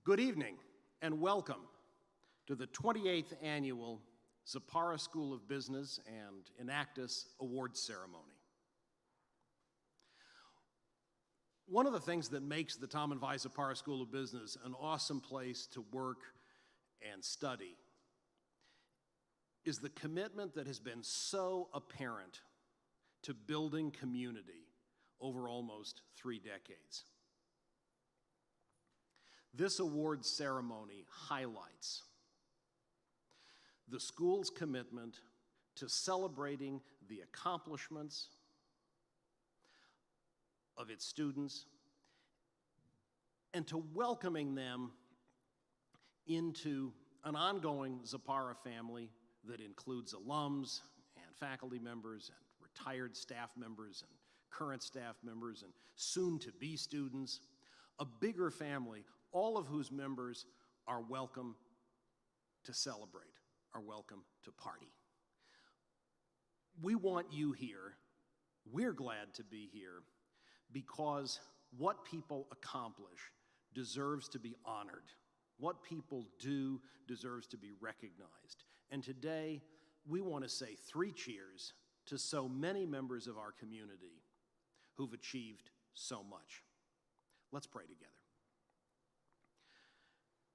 Good evening and welcome to the 28th Annual Zapara School of Business and Enactus Awards Ceremony. One of the things that makes the Tom and Vi Zapara School of Business an awesome place to work and study is the commitment that has been so apparent to building community over almost 3 decades. This awards ceremony highlights the school's commitment to celebrating the accomplishments of its students and to welcoming them into an ongoing Zapara family that includes alums and faculty members and retired staff members and current staff members and soon-to-be students, a bigger family, all of whose members are welcome to celebrate, are welcome to party. We want you here. We're glad to be here because what people accomplish deserves to be honored. What people do deserves to be recognized. And today, we want to say 3 cheers to so many members of our community who've achieved so much. Let's pray together.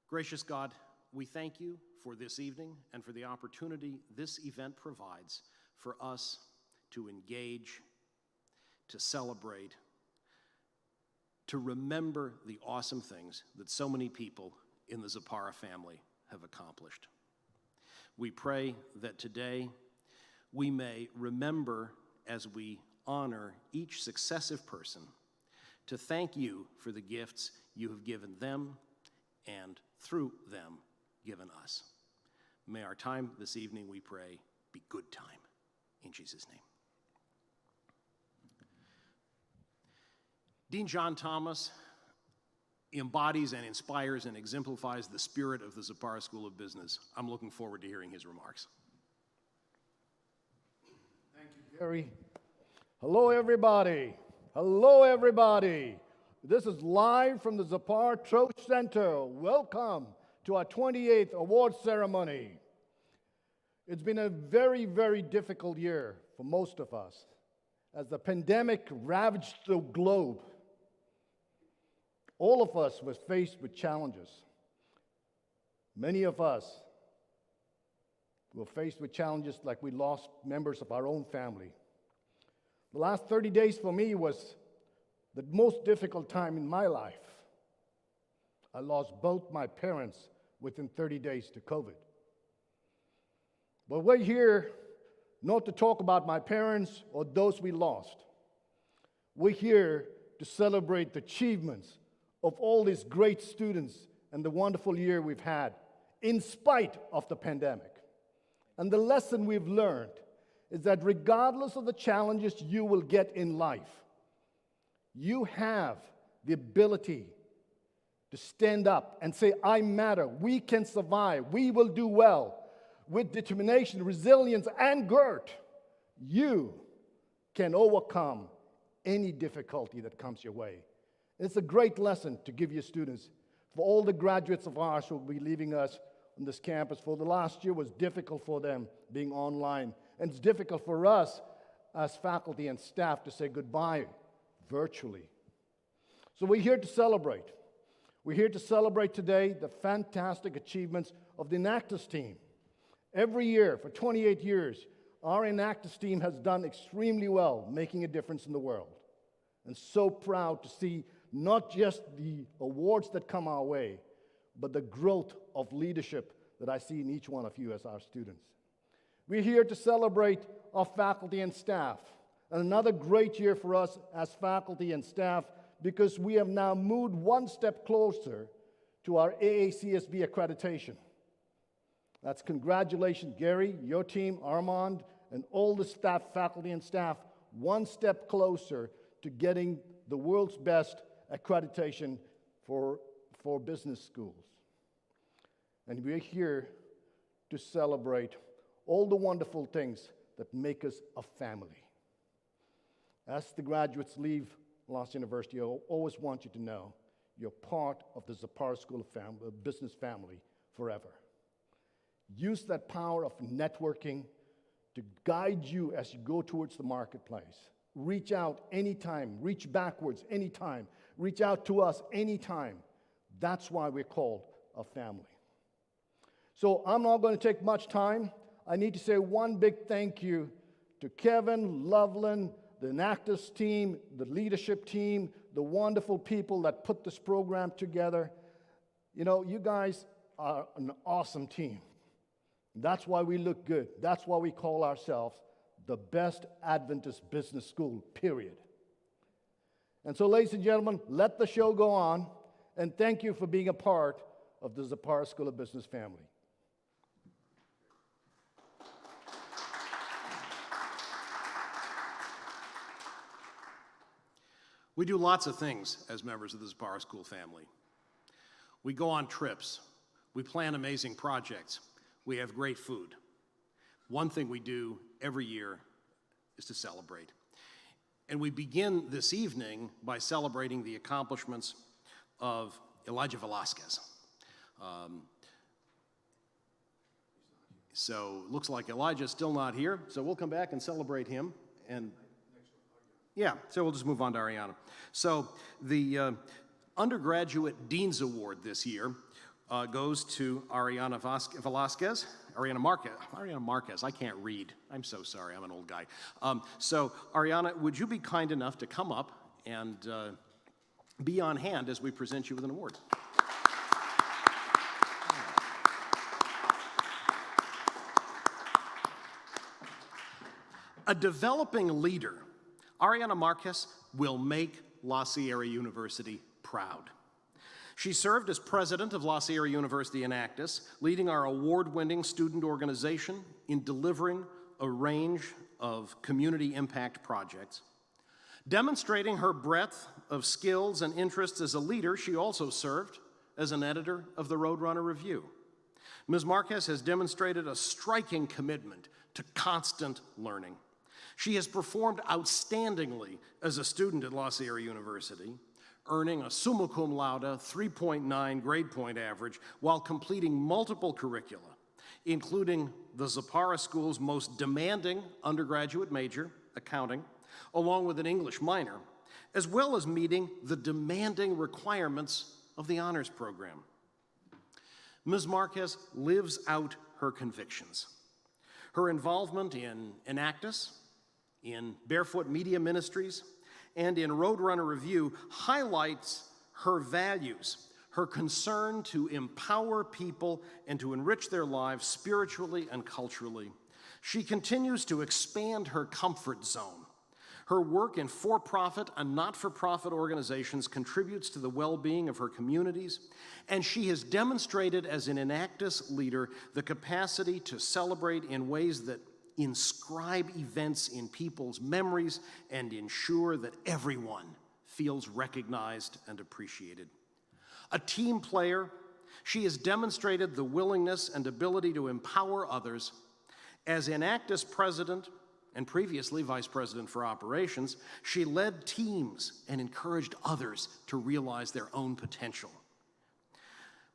Gracious God, we thank you for this evening and for the opportunity this event provides for us to engage, to celebrate, to remember the awesome things that so many people in the Zapara family have accomplished. We pray that today we may remember, as we honor each successive person, to thank you for the gifts you have given them and through them given us. May our time this evening, we pray, be good time. In Jesus' name. Dean John Thomas embodies and inspires and exemplifies the spirit of the Zapara School of Business. I'm looking forward to hearing his remarks. Thank you, Gary. Hello, everybody. Hello, everybody. This is live from the Zapara Troche Center. Welcome to our 28th award ceremony. It's been a very, very difficult year for most of us as the pandemic ravaged the globe. All of us were faced with challenges. Many of us were faced with challenges like we lost members of our own family. The last 30 days for me was the most difficult time in my life. I lost both my parents within 30 days to COVID. But we're here not to talk about my parents or those we lost. We're here to celebrate the achievements of all these great students and the wonderful year we've had in spite of the pandemic. And the lesson we've learned is that regardless of the challenges you will get in life, you have the ability to stand up and say, I matter, we can survive, we will do well. With determination, resilience, and grit, you can overcome any difficulty that comes your way. It's a great lesson to give your students. For all the graduates of ours who will be leaving us on this campus, for the last year was difficult for them being online. And it's difficult for us as faculty and staff to say goodbye virtually. So we're here to celebrate. We're here to celebrate today the fantastic achievements of the Enactus team. Every year, for 28 years, our Enactus team has done extremely well, making a difference in the world. And so proud to see not just the awards that come our way, but the growth of leadership that I see in each one of you as our students. We're here to celebrate our faculty and staff. And another great year for us as faculty and staff because we have now moved one step closer to our AACSB accreditation. That's congratulations, Gary, your team, Armand, and all the staff, faculty and staff, one step closer to getting the world's best accreditation for business schools. And we're here to celebrate all the wonderful things that make us a family. As the graduates leave Lost University, I always want you to know you're part of the Zapara School of Business family forever. Use that power of networking to guide you as you go towards the marketplace. Reach out anytime, reach backwards anytime, reach out to us anytime. That's why we're called a family. So I'm not going to take much time. I need to say one big thank you to Kevin, Loveland, the Enactus team, the leadership team, the wonderful people that put this program together. You know, you guys are an awesome team. That's why we look good. That's why we call ourselves the best Adventist business school, period. And so, ladies and gentlemen, let the show go on, and thank you for being a part of the Zapara School of Business family. We do lots of things as members of the Zapara School family. We go on trips. We plan amazing projects. We have great food. One thing we do every year is to celebrate. And we begin this evening by celebrating the accomplishments of Elijah Velasquez. So it looks like Elijah's still not here, so we'll come back and celebrate him. And yeah, so we'll just move on to Ariana. So the Undergraduate Dean's Award this year goes to Ariana Velasquez. Ariana Marquez, I can't read. I'm so sorry, I'm an old guy. So Ariana, would you be kind enough to come up and be on hand as we present you with an award? A developing leader, Ariana Marquez will make La Sierra University proud. She served as president of La Sierra University Enactus, leading our award-winning student organization in delivering a range of community impact projects. Demonstrating her breadth of skills and interests as a leader, she also served as an editor of the Roadrunner Review. Ms. Marquez has demonstrated a striking commitment to constant learning. She has performed outstandingly as a student at La Sierra University, earning a summa cum laude 3.9 grade point average while completing multiple curricula, including the Zapara School's most demanding undergraduate major, accounting, along with an English minor, as well as meeting the demanding requirements of the honors program. Ms. Marquez lives out her convictions. Her involvement in Enactus, in Barefoot Media Ministries, and in Roadrunner Review highlights her values, her concern to empower people and to enrich their lives spiritually and culturally. She continues to expand her comfort zone. Her work in for-profit and not-for-profit organizations contributes to the well-being of her communities, and she has demonstrated as an Enactus leader the capacity to celebrate in ways that inscribe events in people's memories and ensure that everyone feels recognized and appreciated. A team player, she has demonstrated the willingness and ability to empower others. As Enactus president and previously vice president for operations, she led teams and encouraged others to realize their own potential.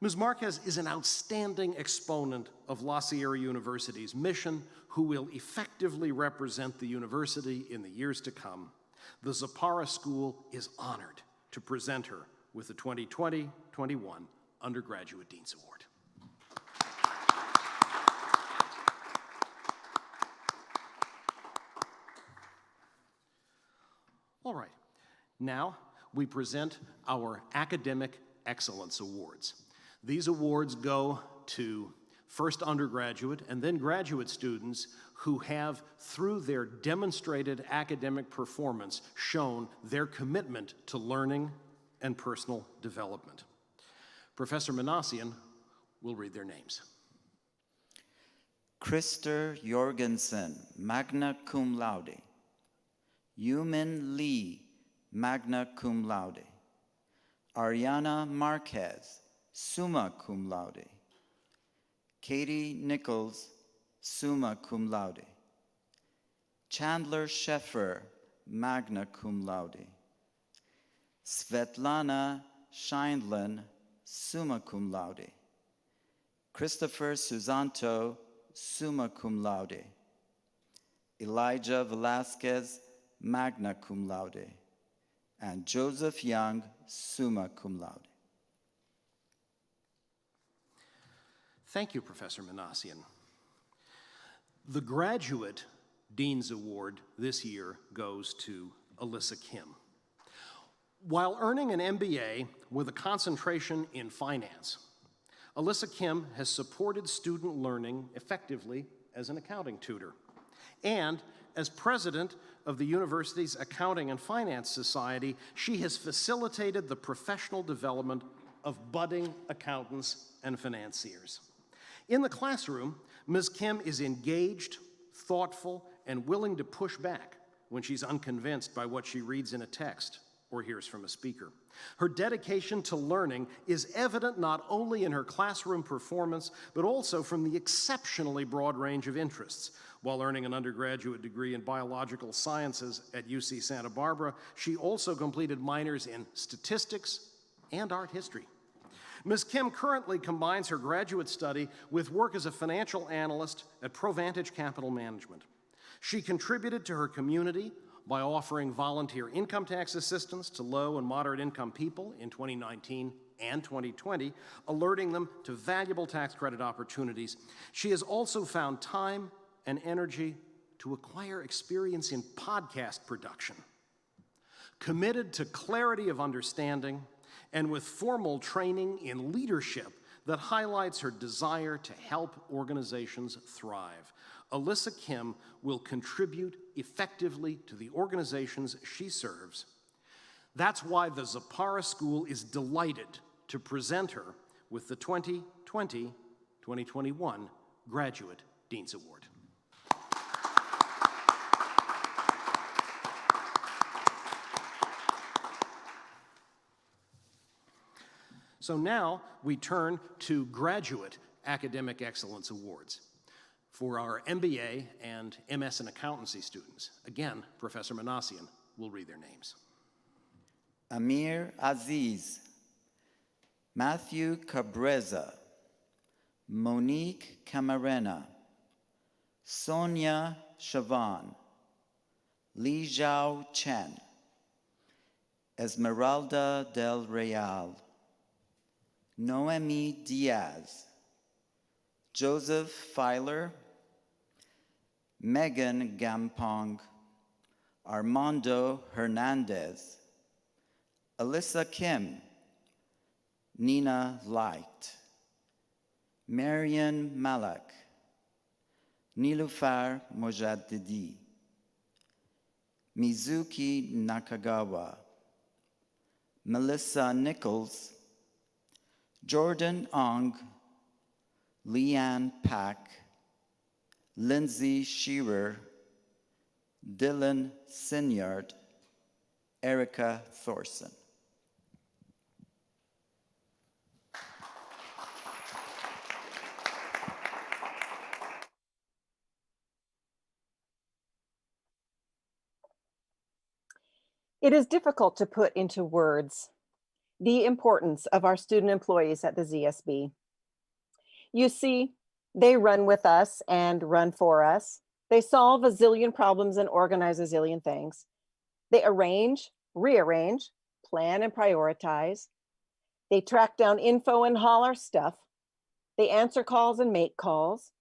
Ms. Marquez is an outstanding exponent of La Sierra University's mission, who will effectively represent the university in the years to come. The Zapara School is honored to present her with the 2020-21 Undergraduate Dean's Award. All right, now we present our Academic Excellence Awards. These awards go to first undergraduate and then graduate students who have, through their demonstrated academic performance, shown their commitment to learning and personal development. Professor Manassian will read their names. Krister Jorgensen, magna cum laude. Yumin Lee, magna cum laude. Ariana Marquez, summa cum laude. Katie Nichols, summa cum laude. Chandler Sheffer, magna cum laude. Svetlana Scheindlin, summa cum laude. Christopher Susanto, summa cum laude. Elijah Velasquez, magna cum laude. And Joseph Young, summa cum laude. Thank you, Professor Manassian. The Graduate Dean's Award this year goes to Alyssa Kim. While earning an MBA with a concentration in finance, Alyssa Kim has supported student learning effectively as an accounting tutor. And as president of the university's Accounting and Finance Society, she has facilitated the professional development of budding accountants and financiers. In the classroom, Ms. Kim is engaged, thoughtful, and willing to push back when she's unconvinced by what she reads in a text or hears from a speaker. Her dedication to learning is evident not only in her classroom performance, but also from the exceptionally broad range of interests. While earning an undergraduate degree in biological sciences at UC Santa Barbara, she also completed minors in statistics and art history. Ms. Kim currently combines her graduate study with work as a financial analyst at Provantage Capital Management. She contributed to her community by offering volunteer income tax assistance to low and moderate income people in 2019 and 2020, alerting them to valuable tax credit opportunities. She has also found time and energy to acquire experience in podcast production. Committed to clarity of understanding and with formal training in leadership that highlights her desire to help organizations thrive, Alyssa Kim will contribute effectively to the organizations she serves. That's why the Zapara School is delighted to present her with the 2020-2021 Graduate Dean's Award. So now we turn to Graduate Academic Excellence Awards for our MBA and MS in Accountancy students. Again, Professor Manassian will read their names. Amir Aziz, Matthew Cabreza, Monique Camarena, Sonia Chavan, Li Zhao Chen, Esmeralda del Real, Noemi Diaz, Joseph Filer, Megan Gampong, Armando Hernandez, Alyssa Kim, Nina Light, Marian Malak, Nilufar Mojaddedi, Mizuki Nakagawa, Melissa Nichols, Jordan Ong, Leanne Pack, Lindsay Shearer, Dylan Sinyard, Erica Thorson. It is difficult to put into words the importance of our student employees at the ZSB. You see, they run with us and run for us. They solve a zillion problems and organize a zillion things. They arrange, rearrange, plan and prioritize. They track down info and haul our stuff. They answer calls and make calls.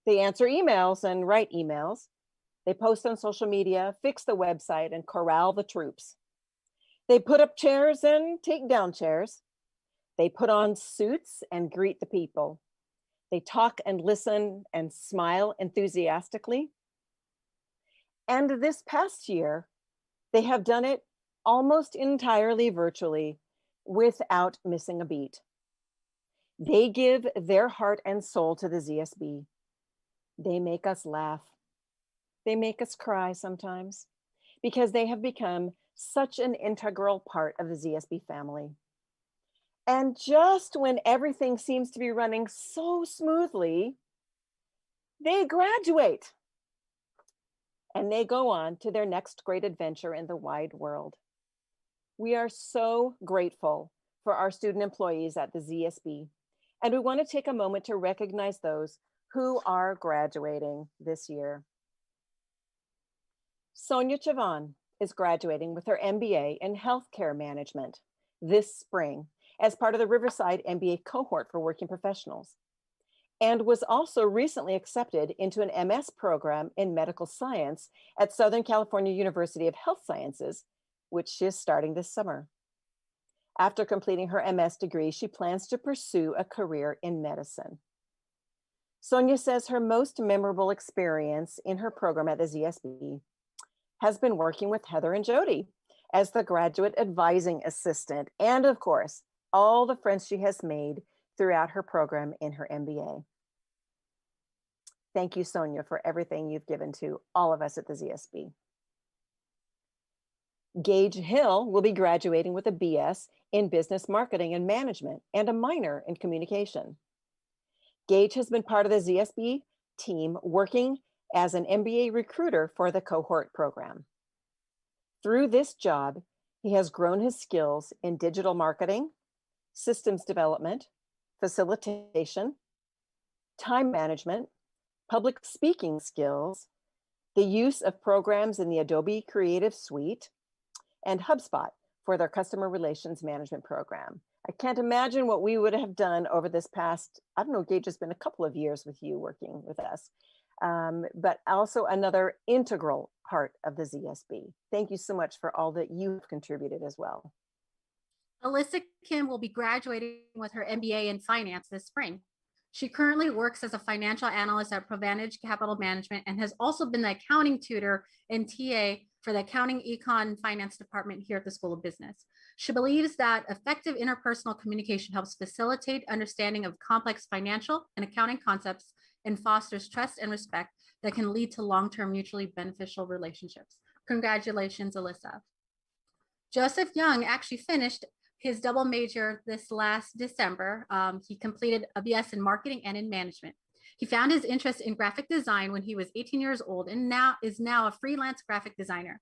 They answer emails and write emails. They post on social media, fix the website, and corral the troops. They put up chairs and take down chairs. They put on suits and greet the people. They talk and listen and smile enthusiastically. And this past year, they have done it almost entirely virtually without missing a beat. They give their heart and soul to the ZSB. They make us laugh. They make us cry sometimes because they have become such an integral part of the ZSB family. And just when everything seems to be running so smoothly, they graduate and they go on to their next great adventure in the wide world. We are so grateful for our student employees at the ZSB, and we want to take a moment to recognize those who are graduating this year. Sonia Chavan is graduating with her MBA in Healthcare Management this spring as part of the Riverside MBA cohort for working professionals, and was also recently accepted into an MS program in medical science at Southern California University of Health Sciences, which she is starting this summer. After completing her MS degree, she plans to pursue a career in medicine. Sonia says her most memorable experience in her program at the ZSB has been working with Heather and Jody as the graduate advising assistant, and of course, all the friends she has made throughout her program in her MBA. Thank you, Sonia, for everything you've given to all of us at the ZSB. Gage Hill will be graduating with a BS in Business Marketing and Management and a minor in Communication. Gage has been part of the ZSB team working as an MBA recruiter for the cohort program. Through this job, he has grown his skills in digital marketing, systems development, facilitation, time management, public speaking skills, the use of programs in the Adobe Creative Suite, and HubSpot for their customer relations management program. I can't imagine what we would have done over this past, I don't know, Gage, has been a couple of years with you working with us, but also another integral part of the ZSB. Thank you so much for all that you've contributed as well. Alyssa Kim will be graduating with her MBA in finance this spring. She currently works as a financial analyst at Provantage Capital Management and has also been the accounting tutor and TA for the accounting econ finance department here at the School of Business. She believes that effective interpersonal communication helps facilitate understanding of complex financial and accounting concepts and fosters trust and respect that can lead to long-term mutually beneficial relationships. Congratulations, Alyssa. Joseph Young actually finished his double major this last December. He completed a BS in marketing and in management. He found his interest in graphic design when he was 18 years old and is now a freelance graphic designer.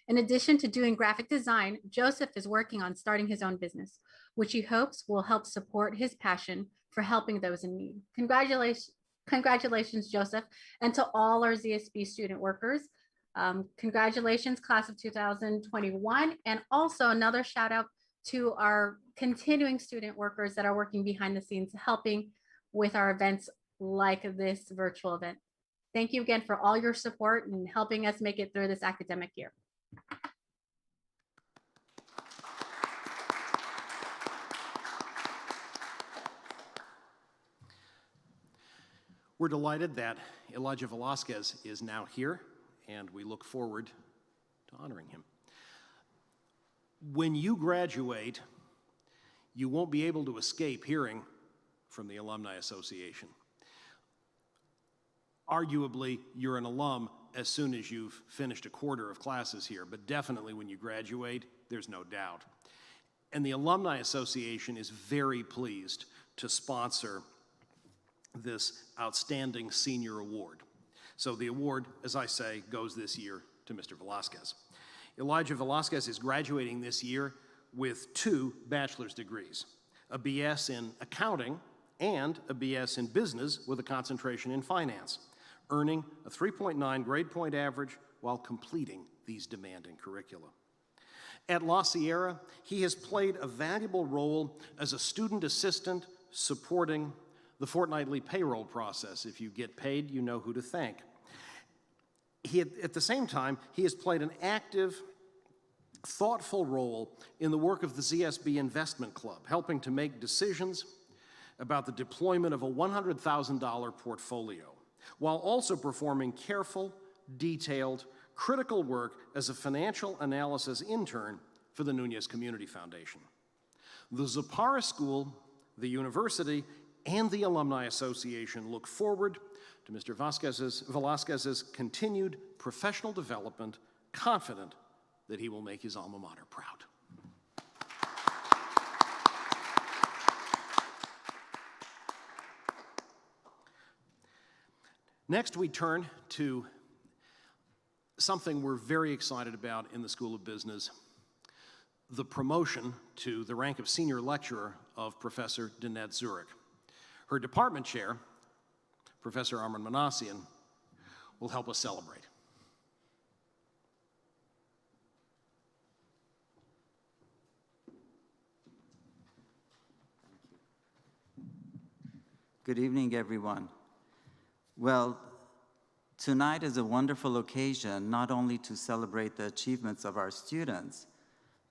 In addition to doing graphic design, Joseph is working on starting his own business, which he hopes will help support his passion for helping those in need. Congratulations, Joseph, and to all our ZSB student workers. Congratulations, class of 2021, and also another shout out to our continuing student workers that are working behind the scenes, helping with our events like this virtual event. Thank you again for all your support and helping us make it through this academic year. We're delighted that Elijah Velasquez is now here, and we look forward to honoring him. When you graduate, you won't be able to escape hearing from the Alumni Association. Arguably, you're an alum as soon as you've finished a quarter of classes here, but definitely when you graduate, there's no doubt. And the Alumni Association is very pleased to sponsor this outstanding senior award. So the award, as I say, goes this year to Mr. Velasquez. Elijah Velasquez is graduating this year with 2 bachelor's degrees, a BS in accounting and a BS in business with a concentration in finance, earning a 3.9 grade point average while completing these demanding curricula. At La Sierra, he has played a valuable role as a student assistant supporting the fortnightly payroll process. If you get paid, you know who to thank. At the same time, he has played an active, thoughtful role in the work of the ZSB Investment Club, helping to make decisions about the deployment of a $100,000 portfolio, while also performing careful, detailed, critical work as a financial analysis intern for the Nunez Community Foundation. The Zapara School, the university, and the Alumni Association look forward to Mr. Velasquez's continued professional development, confident that he will make his alma mater proud. Next, we turn to something we're very excited about in the School of Business, the promotion to the rank of senior lecturer of Professor Danette Zurich. Her department chair, Professor Armin Manassian, will help us celebrate. Good evening, everyone. Well, tonight is a wonderful occasion not only to celebrate the achievements of our students,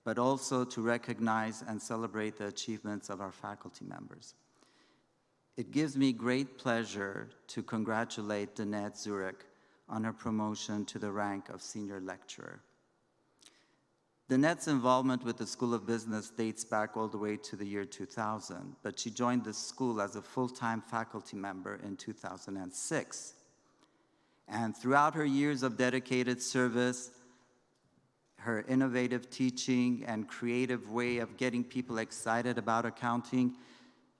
but also to recognize and celebrate the achievements of our faculty members. It gives me great pleasure to congratulate Danette Zurich on her promotion to the rank of senior lecturer. Danette's involvement with the School of Business dates back all the way to the year 2000, but she joined the school as a full-time faculty member in 2006. And throughout her years of dedicated service, her innovative teaching and creative way of getting people excited about accounting,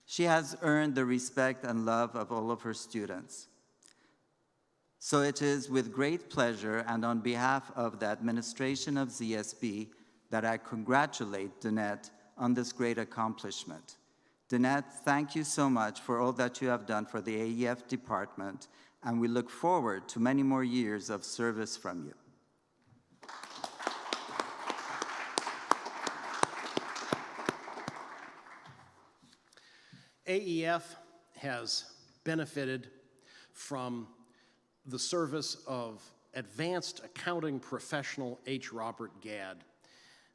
she has earned the respect and love of all of her students. So it is with great pleasure and on behalf of the administration of ZSB that I congratulate Danette on this great accomplishment. Danette, thank you so much for all that you have done for the AEF department, and we look forward to many more years of service from you. AEF has benefited from the service of advanced accounting professional H. Robert Gadd,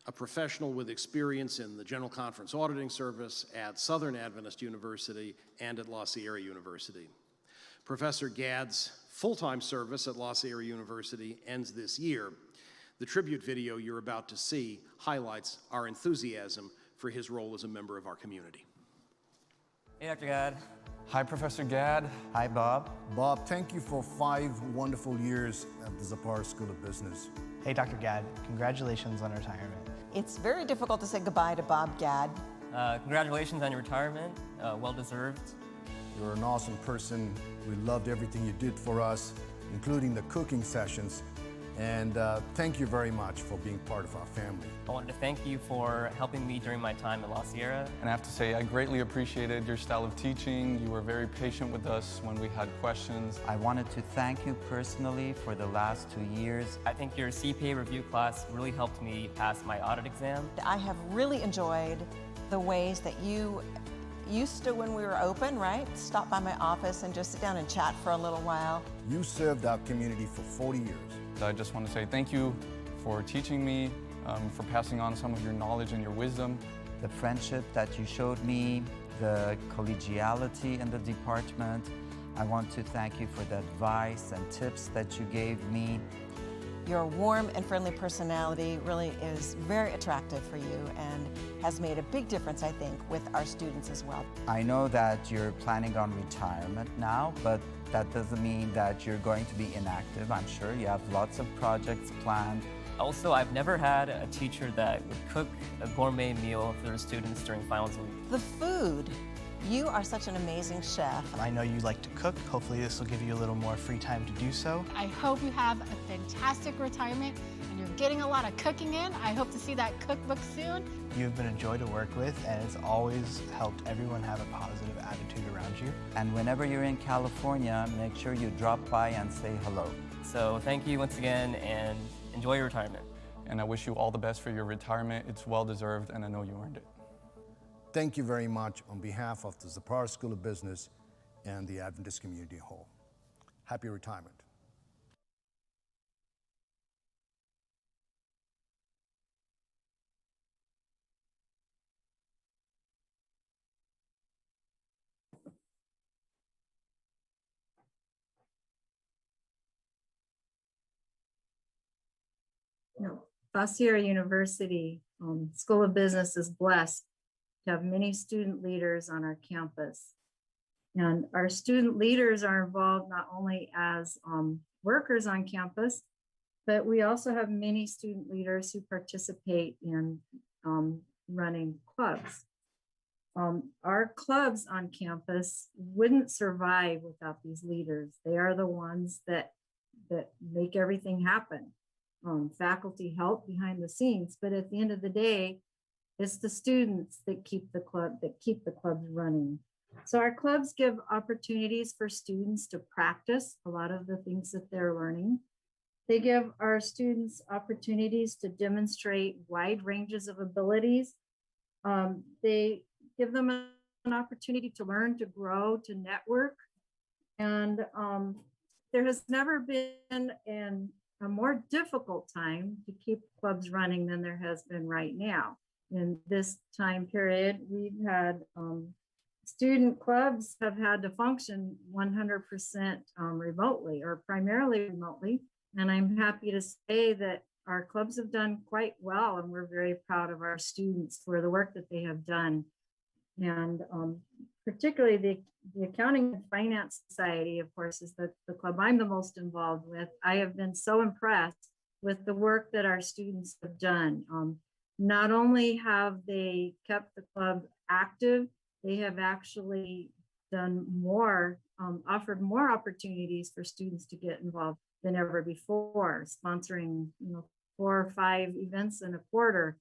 a professional with experience in the General Conference Auditing Service at Southern Adventist University and at La Sierra University. Professor Gadd's full-time service at La Sierra University ends this year. The tribute video you're about to see highlights our enthusiasm for his role as a member of our community. Hey, Dr. Gadd. Hi, Professor Gadd. Hi, Bob. Bob, thank you for 5 wonderful years at the Zapara School of Business. Hey, Dr. Gadd. Congratulations on retirement. It's very difficult to say goodbye to Bob Gadd. Congratulations on your retirement. Well-deserved. You're an awesome person. We loved everything you did for us, including the cooking sessions. And thank you very much for being part of our family. I wanted to thank you for helping me during my time at La Sierra. And I have to say, I greatly appreciated your style of teaching. You were very patient with us when we had questions. I wanted to thank you personally for the last 2 years. I think your CPA review class really helped me pass my audit exam. I have really enjoyed the ways that you used to, when we were open, right? Stop by my office and just sit down and chat for a little while. You served our community for 40 years. I just want to say thank you for teaching me, for passing on some of your knowledge and your wisdom. The friendship that you showed me, the collegiality in the department. I want to thank you for the advice and tips that you gave me. Your warm and friendly personality really is very attractive for you and has made a big difference, I think, with our students as well. I know that you're planning on retirement now, but that doesn't mean that you're going to be inactive. I'm sure you have lots of projects planned. Also, I've never had a teacher that would cook a gourmet meal for their students during finals week. The food. You are such an amazing chef. I know you like to cook. Hopefully this will give you a little more free time to do so. I hope you have a fantastic retirement and you're getting a lot of cooking in. I hope to see that cookbook soon. You've been a joy to work with, and it's always helped everyone have a positive attitude around you. And whenever you're in California, make sure you drop by and say hello. So thank you once again, and enjoy your retirement. And I wish you all the best for your retirement. It's well-deserved, and I know you earned it. Thank you very much on behalf of the Zapara School of Business and the Adventist Community Hall. Happy retirement. La Sierra University School of Business is blessed to have many student leaders on our campus. And our student leaders are involved not only as workers on campus, but we also have many student leaders who participate in running clubs. Our clubs on campus wouldn't survive without these leaders. They are the ones that make everything happen. Faculty help behind the scenes, but at the end of the day, It's the students that keep the clubs running. So our clubs give opportunities for students to practice a lot of the things that they're learning. They give our students opportunities to demonstrate wide ranges of abilities. They give them an opportunity to learn, to grow, to network. And there has never been a more difficult time to keep clubs running than there has been right now. In this time period, we've had student clubs have had to function 100% remotely or primarily remotely. And I'm happy to say that our clubs have done quite well, and we're very proud of our students for the work that they have done. And particularly the Accounting and Finance Society, of course, is the club I'm the most involved with. I have been so impressed with the work that our students have done. Not only have they kept the club active, they have actually done more, offered more opportunities for students to get involved than ever before, sponsoring 4 or 5 events in a quarter,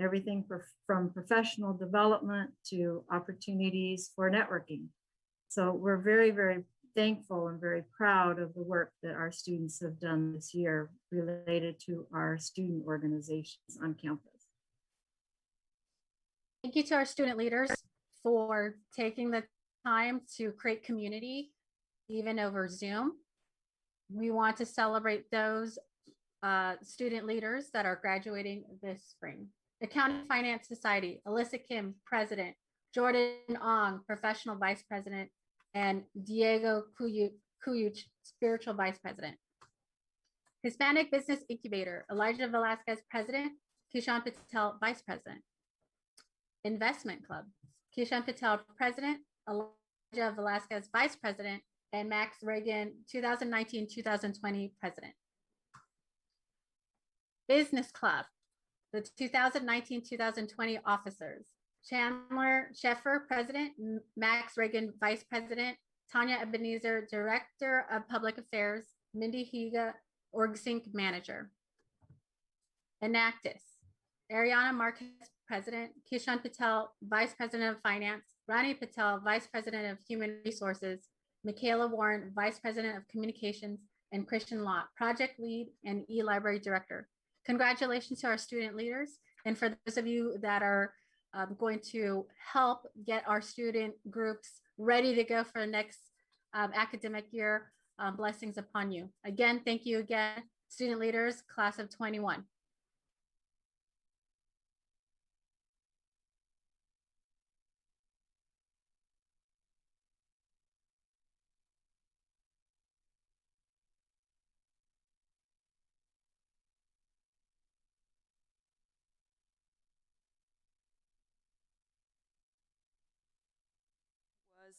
everything from professional development to opportunities for networking. So we're very, very thankful and very proud of the work that our students have done this year related to our student organizations on campus. Thank you to our student leaders for taking the time to create community, even over Zoom. We want to celebrate those student leaders that are graduating this spring. Accounting Finance Society, Alyssa Kim, President, Jordan Ong, Professional Vice President, and Diego Cuyuch, Spiritual Vice President. Hispanic Business Incubator, Elijah Velasquez, President, Kishan Patel, Vice President. Investment Club, Kishan Patel, President, Elijah Velasquez, Vice President, and Max Reagan, 2019-2020 President. Business Club, the 2019-2020 officers, Chandler Sheffer, President, Max Reagan, Vice President, Tanya Ebenezer, Director of Public Affairs, Mindy Higa, OrgSync Manager. Enactus, Ariana Marquez, President, Kishan Patel, Vice President of Finance, Rani Patel, Vice President of Human Resources, Michaela Warren, Vice President of Communications, and Christian Lott, Project Lead and E-Library Director. Congratulations to our student leaders. And for those of you that are going to help get our student groups ready to go for the next academic year, blessings upon you. Again, thank you again, student leaders, class of 21.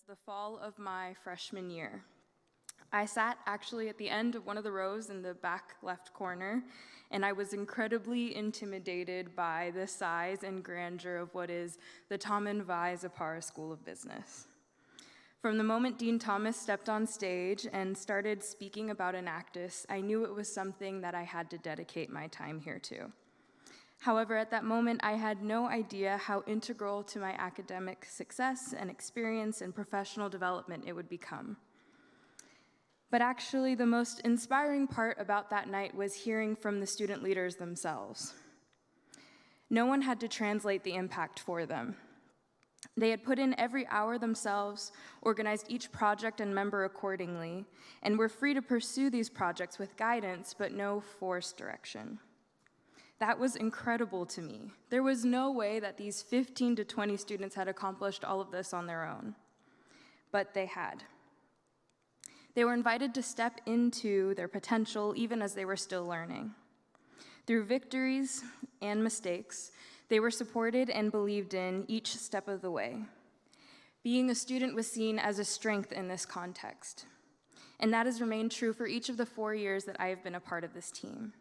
The fall of my freshman year. I sat actually at the end of one of the rows in the back left corner, and I was incredibly intimidated by the size and grandeur of what is the Tom and Vi Zapara School of Business. From the moment Dean Thomas stepped on stage and started speaking about Enactus, I knew it was something that I had to dedicate my time here to. However, at that moment, I had no idea how integral to my academic success and experience and professional development it would become. But actually, the most inspiring part about that night was hearing from the student leaders themselves. No one had to translate the impact for them. They had put in every hour themselves, organized each project and member accordingly, and were free to pursue these projects with guidance, but no forced direction. That was incredible to me. There was no way that these 15 to 20 students had accomplished all of this on their own, but they had. They were invited to step into their potential even as they were still learning. Through victories and mistakes, they were supported and believed in each step of the way. Being a student was seen as a strength in this context, and that has remained true for each of the 4 years that I have been a part of this team.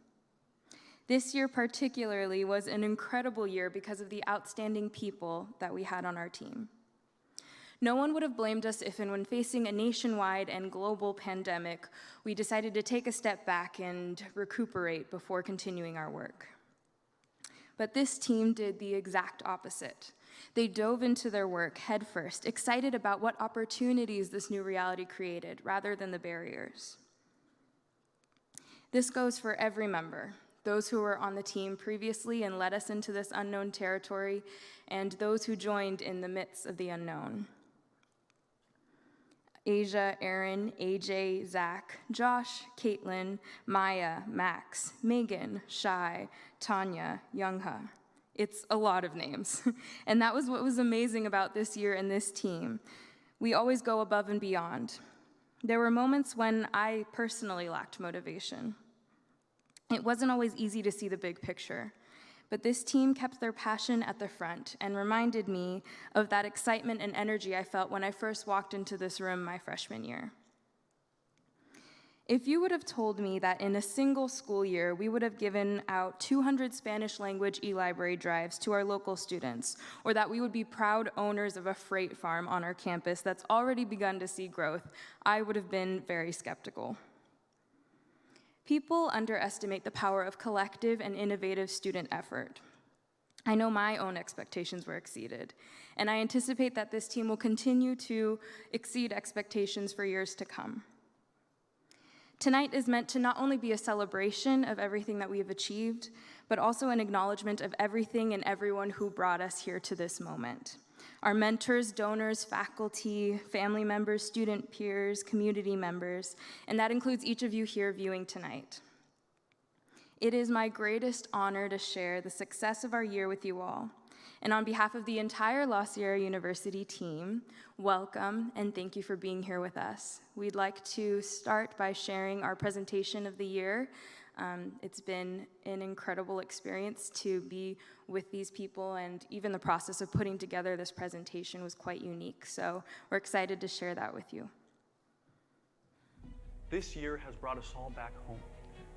This year particularly was an incredible year because of the outstanding people that we had on our team. No one would have blamed us if, and when facing a nationwide and global pandemic, we decided to take a step back and recuperate before continuing our work. But this team did the exact opposite. They dove into their work headfirst, excited about what opportunities this new reality created, rather than the barriers. This goes for every member, those who were on the team previously and led us into this unknown territory, and those who joined in the midst of the unknown. Asia, Aaron, AJ, Zach, Josh, Caitlin, Maya, Max, Megan, Shai, Tanya, Youngha. It's a lot of names. And that was what was amazing about this year and this team. We always go above and beyond. There were moments when I personally lacked motivation. It wasn't always easy to see the big picture, but this team kept their passion at the front and reminded me of that excitement and energy I felt when I first walked into this room my freshman year. If you would have told me that in a single school year, we would have given out 200 Spanish language e-library drives to our local students, or that we would be proud owners of a freight farm on our campus that's already begun to see growth, I would have been very skeptical. People underestimate the power of collective and innovative student effort. I know my own expectations were exceeded, and I anticipate that this team will continue to exceed expectations for years to come. Tonight is meant to not only be a celebration of everything that we have achieved, but also an acknowledgement of everything and everyone who brought us here to this moment. Our mentors, donors, faculty, family members, student peers, community members, and that includes each of you here viewing tonight. It is my greatest honor to share the success of our year with you all. And on behalf of the entire La Sierra University team, welcome and thank you for being here with us. We'd like to start by sharing our presentation of the year. It's been an incredible experience to be with these people, and even the process of putting together this presentation was quite unique. So we're excited to share that with you. This year has brought us all back home.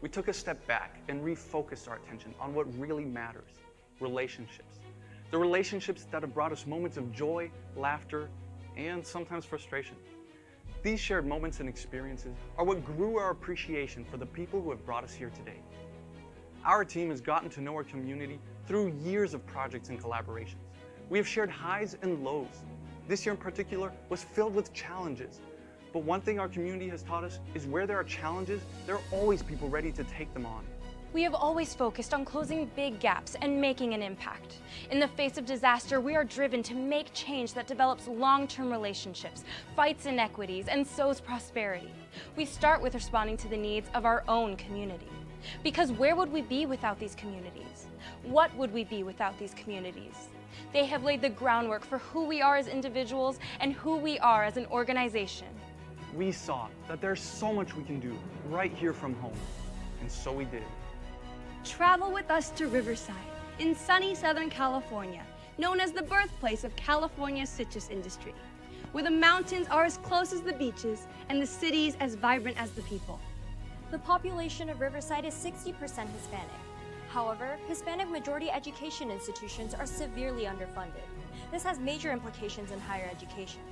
We took a step back and refocused our attention on what really matters, relationships. The relationships that have brought us moments of joy, laughter, and sometimes frustration. These shared moments and experiences are what grew our appreciation for the people who have brought us here today. Our team has gotten to know our community through years of projects and collaborations. We have shared highs and lows. This year in particular was filled with challenges. But one thing our community has taught us is where there are challenges, there are always people ready to take them on. We have always focused on closing big gaps and making an impact. In the face of disaster, we are driven to make change that develops long-term relationships, fights inequities, and sows prosperity. We start with responding to the needs of our own community. Because where would we be without these communities? What would we be without these communities? They have laid the groundwork for who we are as individuals and who we are as an organization. We saw that there's so much we can do right here from home, and so we did. Travel with us to Riverside, in sunny Southern California, known as the birthplace of California's citrus industry, where the mountains are as close as the beaches and the cities as vibrant as the people. The population of Riverside is 60% Hispanic. However, Hispanic majority education institutions are severely underfunded. This has major implications in higher education.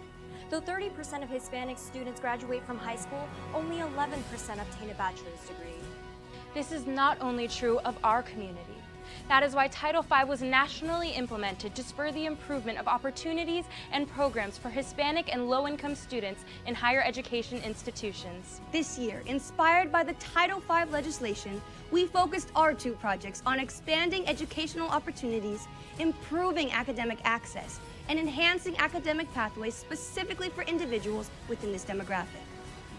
Though 30% of Hispanic students graduate from high school, only 11% obtain a bachelor's degree. This is not only true of our community. That is why Title V was nationally implemented to spur the improvement of opportunities and programs for Hispanic and low-income students in higher education institutions. This year, inspired by the Title V legislation, we focused our two projects on expanding educational opportunities, improving academic access, and enhancing academic pathways specifically for individuals within this demographic.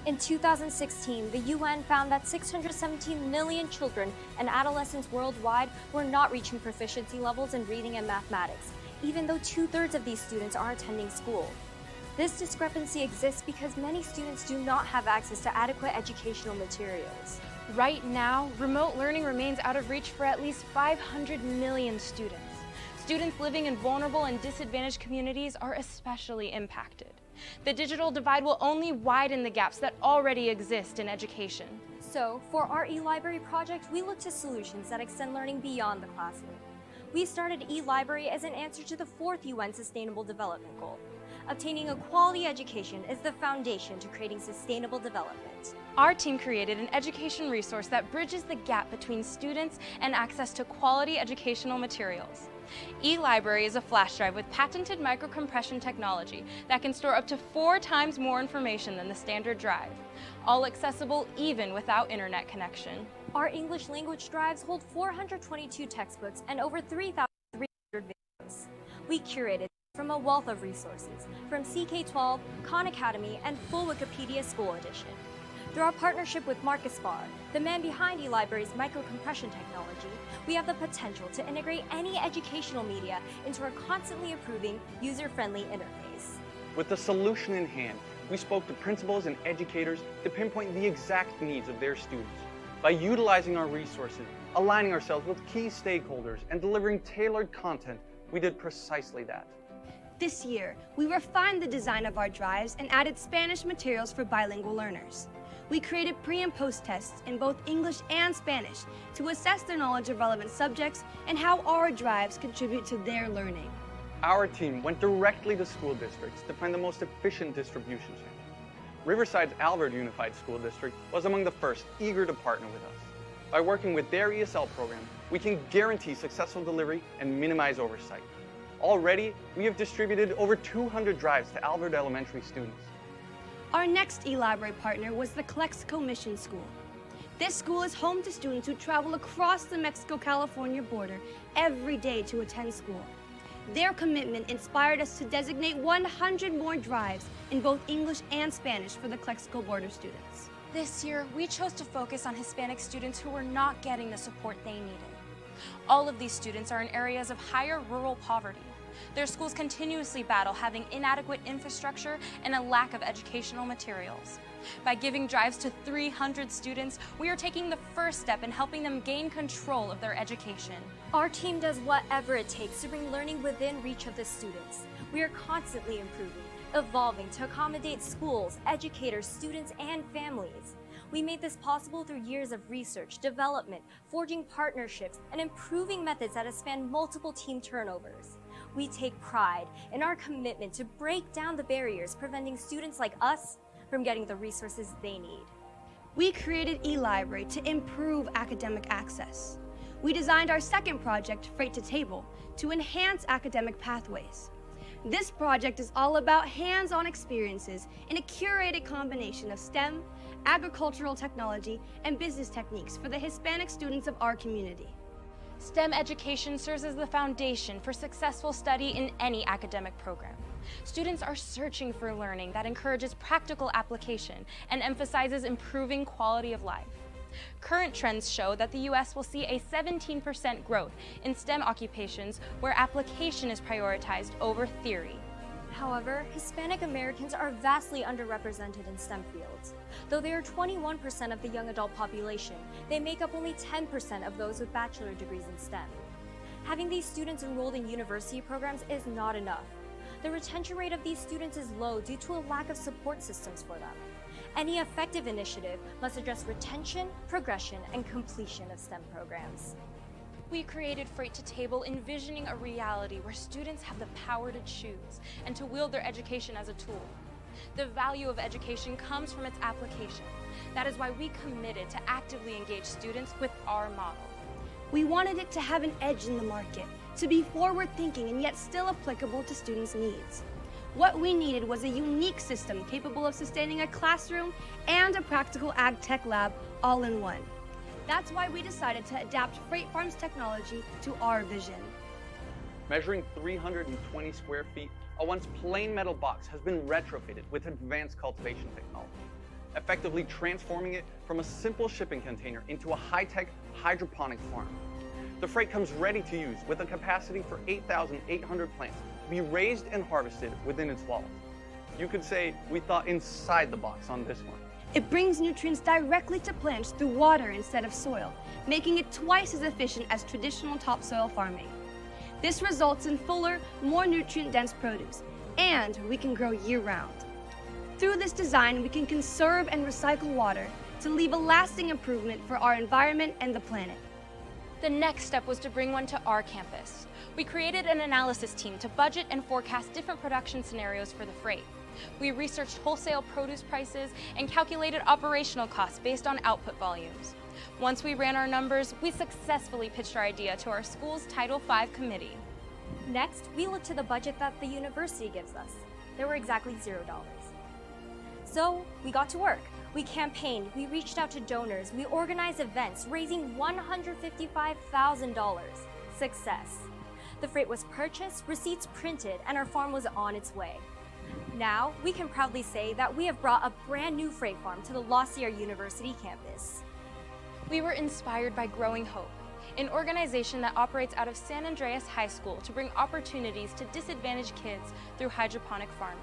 In 2016, the UN found that 617 million children and adolescents worldwide were not reaching proficiency levels in reading and mathematics, even though 2/3 of these students are attending school. This discrepancy exists because many students do not have access to adequate educational materials. Right now, remote learning remains out of reach for at least 500 million students. Students living in vulnerable and disadvantaged communities are especially impacted. The digital divide will only widen the gaps that already exist in education. So, for our e-library project, we look to solutions that extend learning beyond the classroom. We started e-library as an answer to the 4th UN Sustainable Development Goal. Obtaining a quality education is the foundation to creating sustainable development. students. Our team created an education resource that bridges the gap between students and access to quality educational materials. eLibrary is a flash drive with patented microcompression technology that can store up to 4 times more information than the standard drive, all accessible even without internet connection. Our English language drives hold 422 textbooks and over 3,300 videos. We curated from a wealth of resources, from CK12, Khan Academy, and full Wikipedia School Edition. Through our partnership with Marcus Barr, the man behind eLibrary's microcompression technology, we have the potential to integrate any educational media into our constantly improving, user-friendly interface. With the solution in hand, we spoke to principals and educators to pinpoint the exact needs of their students. By utilizing our resources, aligning ourselves with key stakeholders, and delivering tailored content, we did precisely that. This year, we refined the design of our drives and added Spanish materials for bilingual learners. We created pre- and post-tests in both English and Spanish to assess their knowledge of relevant subjects and how our drives contribute to their learning. Our team went directly to school districts to find the most efficient distribution channel. Riverside's Alvord Unified School District was among the first eager to partner with us. By working with their ESL program, we can guarantee successful delivery and minimize oversight. Already, we have distributed over 200 drives to Alvord Elementary students. Our next eLibrary partner was the Calexico Mission School. This school is home to students who travel across the Mexico-California border every day to attend school. Their commitment inspired us to designate 100 more drives in both English and Spanish for the Calexico border students. This year, we chose to focus on Hispanic students who were not getting the support they needed. All of these students are in areas of higher rural poverty. Their schools continuously battle having inadequate infrastructure and a lack of educational materials. By giving drives to 300 students, we are taking the first step in helping them gain control of their education. Our team does whatever it takes to bring learning within reach of the students. We are constantly improving, evolving to accommodate schools, educators, students, and families. We made this possible through years of research, development, forging partnerships, and improving methods that have spanned multiple team turnovers. We take pride in our commitment to break down the barriers preventing students like us from getting the resources they need. We created eLibrary to improve academic access. We designed our second project, Freight to Table, to enhance academic pathways. This project is all about hands-on experiences in a curated combination of STEM, agricultural technology, and business techniques for the Hispanic students of our community. STEM education serves as the foundation for successful study in any academic program. Students are searching for learning that encourages practical application and emphasizes improving quality of life. Current trends show that the U.S. will see a 17% growth in STEM occupations where application is prioritized over theory. However, Hispanic Americans are vastly underrepresented in STEM fields. Though they are 21% of the young adult population, they make up only 10% of those with bachelor degrees in STEM. Having these students enrolled in university programs is not enough. The retention rate of these students is low due to a lack of support systems for them. Any effective initiative must address retention, progression, and completion of STEM programs. We created Freight to Table envisioning a reality where students have the power to choose and to wield their education as a tool. The value of education comes from its application. That is why we committed to actively engage students with our model. We wanted it to have an edge in the market, to be forward-thinking and yet still applicable to students' needs. What we needed was a unique system capable of sustaining a classroom and a practical ag tech lab all in one. That's why we decided to adapt Freight Farm's technology to our vision. Measuring 320 square feet, a once plain metal box has been retrofitted with advanced cultivation technology, effectively transforming it from a simple shipping container into a high-tech hydroponic farm. The Freight comes ready to use with a capacity for 8,800 plants to be raised and harvested within its walls. You could say we thought inside the box on this one. It brings nutrients directly to plants through water instead of soil, making it twice as efficient as traditional topsoil farming. This results in fuller, more nutrient-dense produce, and we can grow year-round. Through this design, we can conserve and recycle water to leave a lasting improvement for our environment and the planet. The next step was to bring one to our campus. We created an analysis team to budget and forecast different production scenarios for the Freight. We researched wholesale produce prices and calculated operational costs based on output volumes. Once we ran our numbers, we successfully pitched our idea to our school's Title V committee. Next, we looked to the budget that the university gives us. There were exactly $0. So we got to work. We campaigned, we reached out to donors, we organized events, raising $155,000. Success. The freight was purchased, receipts printed, and our farm was on its way. Now, we can proudly say that we have brought a brand new freight farm to the La Sierra University campus. We were inspired by Growing Hope, an organization that operates out of San Andreas High School to bring opportunities to disadvantaged kids through hydroponic farming.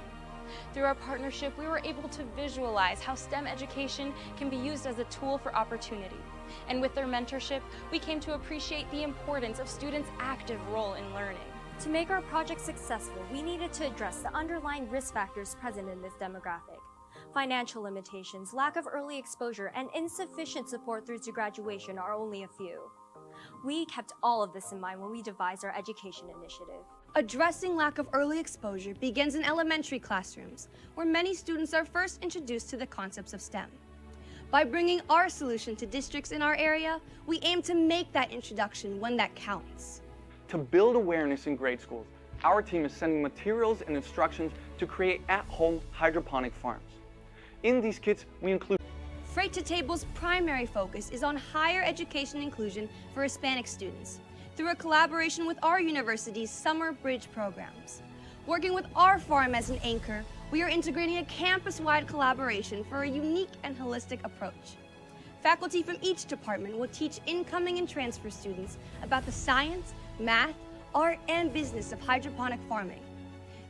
Through our partnership, we were able to visualize how STEM education can be used as a tool for opportunity. And with their mentorship, we came to appreciate the importance of students' active role in learning. To make our project successful, we needed to address the underlying risk factors present in this demographic. Financial limitations, lack of early exposure, and insufficient support through to graduation are only a few. We kept all of this in mind when we devised our education initiative. Addressing lack of early exposure begins in elementary classrooms, where many students are first introduced to the concepts of STEM. By bringing our solution to districts in our area, we aim to make that introduction one that counts. To build awareness in grade schools, our team is sending materials and instructions to create at-home hydroponic farms. In these kits, we include Freight to Table's primary focus is on higher education inclusion for Hispanic students through a collaboration with our university's Summer Bridge programs. Working with our farm as an anchor, we are integrating a campus-wide collaboration for a unique and holistic approach. Faculty from each department will teach incoming and transfer students about the science, math, art, and business of hydroponic farming.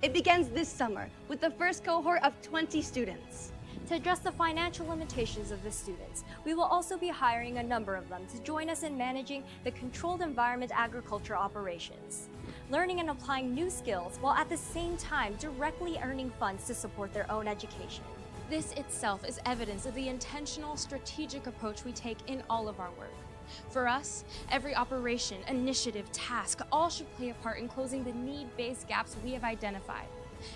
It begins this summer with the first cohort of 20 students. To address the financial limitations of the students, we will also be hiring a number of them to join us in managing the controlled environment agriculture operations, learning and applying new skills while at the same time directly earning funds to support their own education. This itself is evidence of the intentional, strategic approach we take in all of our work. For us, every operation, initiative, task, all should play a part in closing the need-based gaps we have identified.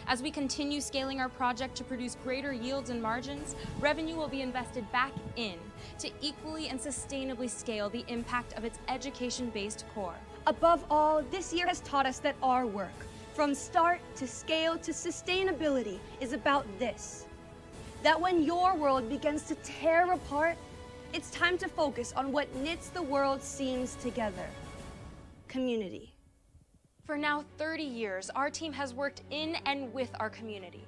As we continue scaling our project to produce greater yields and margins, revenue will be invested back in to equally and sustainably scale the impact of its education-based core. Above all, this year has taught us that our work, from start to scale to sustainability, is about this. That when your world begins to tear apart, it's time to focus on what knits the world seams together: community. For now 30 years, our team has worked in and with our community.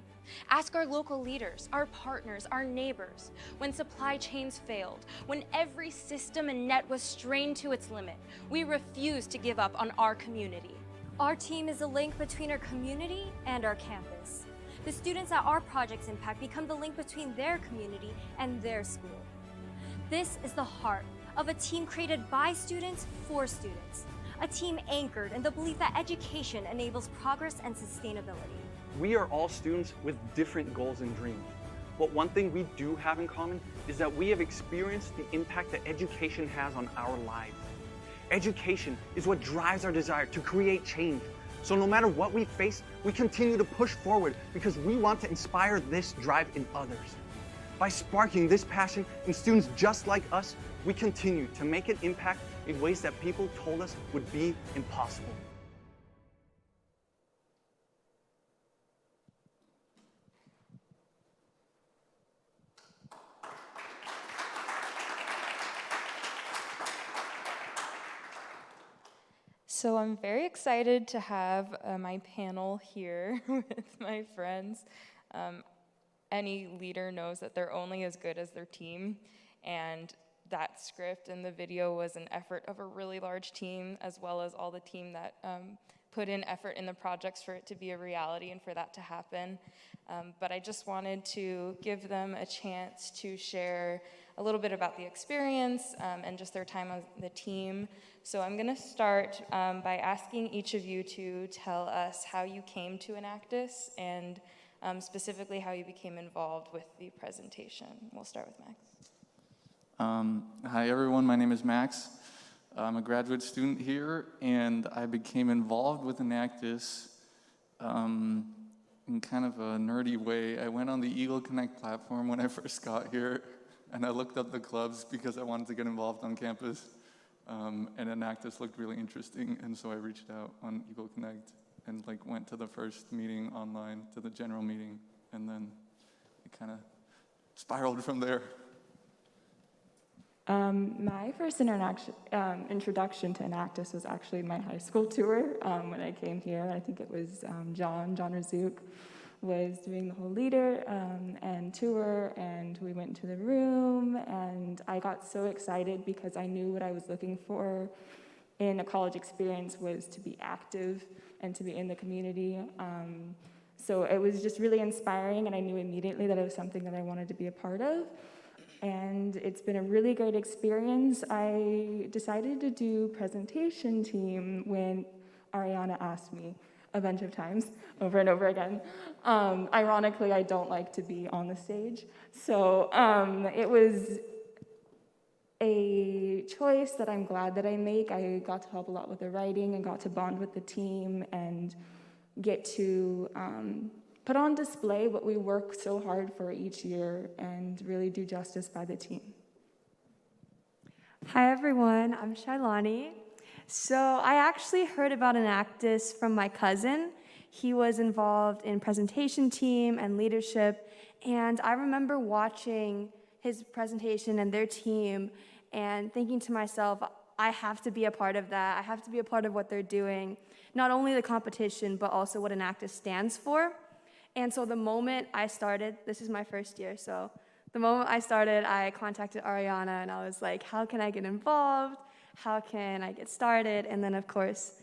Ask our local leaders, our partners, our neighbors. When supply chains failed, when every system and net was strained to its limit, we refused to give up on our community. Our team is a link between our community and our campus. The students that our projects impact become the link between their community and their school. This is the heart of a team created by students for students. A team anchored in the belief that education enables progress and sustainability. We are all students with different goals and dreams. But one thing we do have in common is that we have experienced the impact that education has on our lives. Education is what drives our desire to create change. So no matter what we face, we continue to push forward because we want to inspire this drive in others. By sparking this passion in students just like us, we continue to make an impact in ways that people told us would be impossible. So I'm very excited to have my panel here with my friends. Any leader knows that they're only as good as their team, and that script and the video was an effort of a really large team, as well as all the team that put in effort in the projects for it to be a reality and for that to happen. But I just wanted to give them a chance to share a little bit about the experience and just their time on the team. So I'm gonna start by asking each of you to tell us how you came to Enactus and specifically how you became involved with the presentation. We'll start with Max. Hi everyone, my name is Max. I'm a graduate student here, and I became involved with Enactus in kind of a nerdy way, I went on the Eagle Connect platform when I first got here, and I looked up the clubs because I wanted to get involved on campus. And Enactus looked really interesting, and so I reached out on Eagle Connect and went to the first meeting online, to the general meeting, and then it kind of spiraled from there. My first introduction to Enactus was actually my high school tour when I came here. I think it was John Razouk was doing the whole leader and tour, and we went into the room, and I got so excited because I knew what I was looking for in a college experience was to be active and to be in the community. So it was just really inspiring, and I knew immediately that it was something that I wanted to be a part of. And it's been a really great experience. I decided to do presentation team when Ariana asked me a bunch of times, over and over again. Ironically, I don't like to be on the stage. So it was a choice that I'm glad that I make. I got to help a lot with the writing and got to bond with the team and get to put on display what we work so hard for each year and really do justice by the team. Hi everyone, I'm Shailani. So I actually heard about Enactus from my cousin. He was involved in presentation team and leadership, and I remember watching his presentation and their team and thinking to myself, I have to be a part of that. I have to be a part of what they're doing, not only the competition, but also what Enactus stands for. And so the moment I started, this is my first year, so the moment I started, I contacted Ariana and I was like, how can I get involved? How can I get started? And then of course,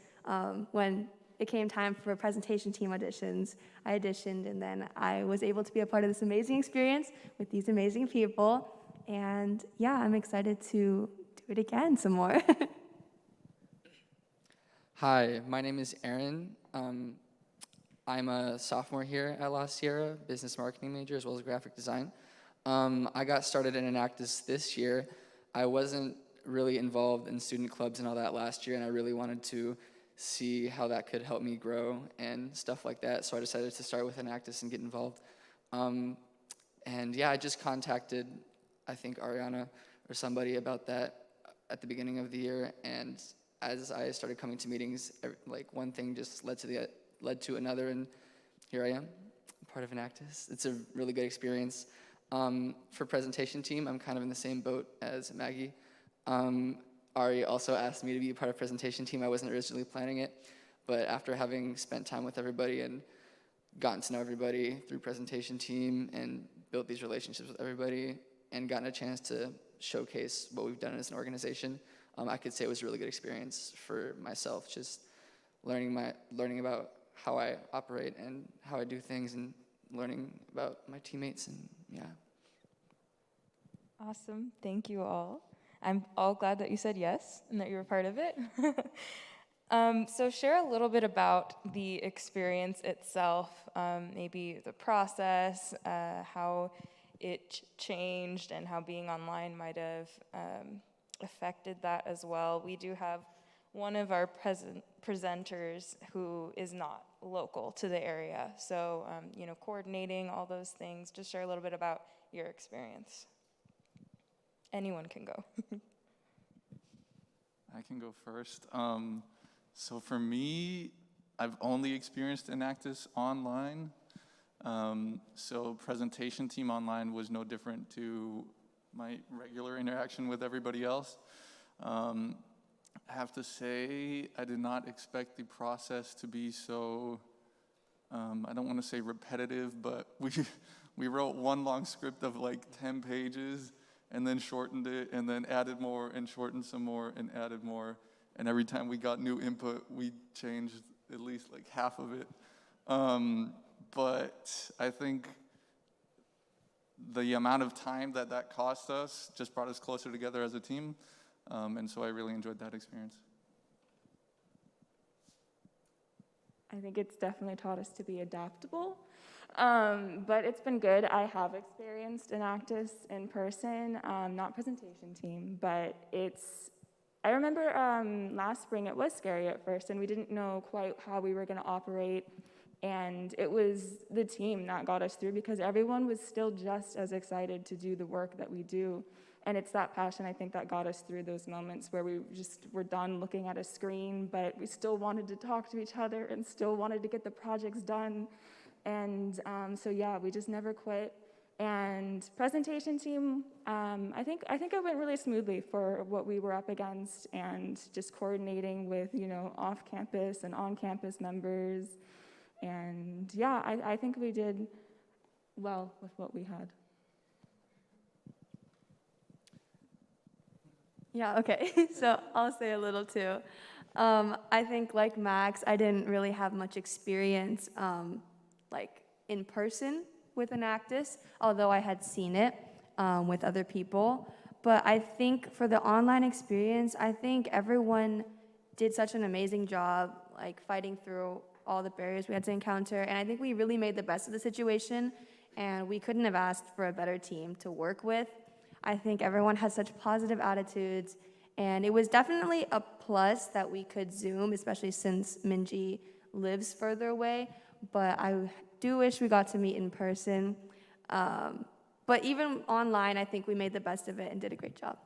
when it came time for presentation team auditions, I auditioned, and then I was able to be a part of this amazing experience with these amazing people. And yeah, I'm excited to do it again some more. Hi, my name is Aaron. I'm a sophomore here at La Sierra, business marketing major as well as graphic design. I got started in Enactus this year. I wasn't really involved in student clubs and all that last year, and I really wanted to see how that could help me grow and stuff like that, so I decided to start with Enactus and get involved. And yeah, I just contacted, I think, Ariana or somebody about that at the beginning of the year, and as I started coming to meetings, one thing just led to another, and here I am, part of Enactus. It's a really good experience. For presentation team, I'm kind of in the same boat as Maggie. Ari also asked me to be a part of presentation team. I wasn't originally planning it, but after having spent time with everybody and gotten to know everybody through presentation team and built these relationships with everybody and gotten a chance to showcase what we've done as an organization, I could say it was a really good experience for myself, just learning about how I operate and how I do things and learning about my teammates, and yeah. Awesome, thank you all. I'm all glad that you said yes and that you were part of it. So share a little bit about the experience itself, maybe the process, how it changed and how being online might have affected that as well. We do have one of our presenters who is not local to the area. So, coordinating all those things, just share a little bit about your experience. Anyone can go. I can go first. So for me, I've only experienced Enactus online. So presentation team online was no different to my regular interaction with everybody else. I have to say, I did not expect the process to be so, I don't want to say repetitive, but we wrote one long script of 10 pages and then shortened it and then added more and shortened some more and added more. And every time we got new input, we changed at least half of it. But I think the amount of time that cost us just brought us closer together as a team. And so I really enjoyed that experience. I think it's definitely taught us to be adaptable, but it's been good. I have experienced Enactus in person, not presentation team, but I remember last spring it was scary at first, and we didn't know quite how we were going to operate, And it was the team that got us through because everyone was still just as excited to do the work that we do. And it's that passion, I think, that got us through those moments where we just were done looking at a screen, but we still wanted to talk to each other and still wanted to get the projects done. And so yeah, we just never quit. And presentation team, I think it went really smoothly for what we were up against, and just coordinating with, off-campus and on-campus members. And yeah, I think we did well with what we had. Yeah, okay, so I'll say a little too. I think like Max, I didn't really have much experience in person with Enactus, although I had seen it with other people. But I think for the online experience, I think everyone did such an amazing job, fighting through all the barriers we had to encounter. And I think we really made the best of the situation, and we couldn't have asked for a better team to work with. I think everyone had such positive attitudes, and it was definitely a plus that we could Zoom, especially since Minji lives further away. But I do wish we got to meet in person. But even online, I think we made the best of it and did a great job.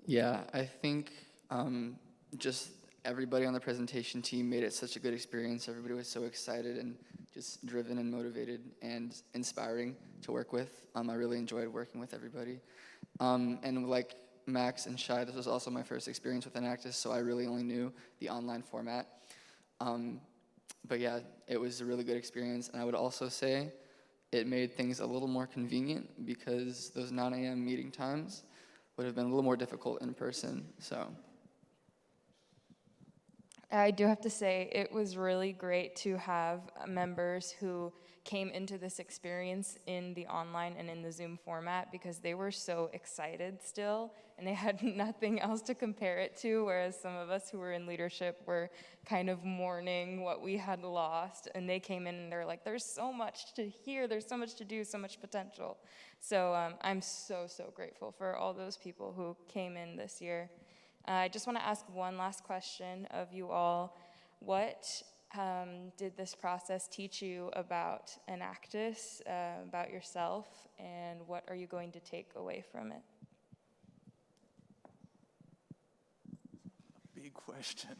Yeah, I think just everybody on the presentation team made it such a good experience. Everybody was so excited and just driven and motivated and inspiring to work with. I really enjoyed working with everybody. And like Max and Shai, this was also my first experience with Enactus, so I really only knew the online format. But yeah, it was a really good experience. And I would also say it made things a little more convenient because those 9 a.m. meeting times would have been a little more difficult in person, so. I do have to say, it was really great to have members who came into this experience in the online and in the Zoom format because they were so excited still, and they had nothing else to compare it to, whereas some of us who were in leadership were kind of mourning what we had lost, and they came in and they're like, there's so much to hear, there's so much to do, so much potential. So I'm so grateful for all those people who came in this year. I just want to ask one last question of you all. What did this process teach you about Enactus, about yourself, and what are you going to take away from it? Big question.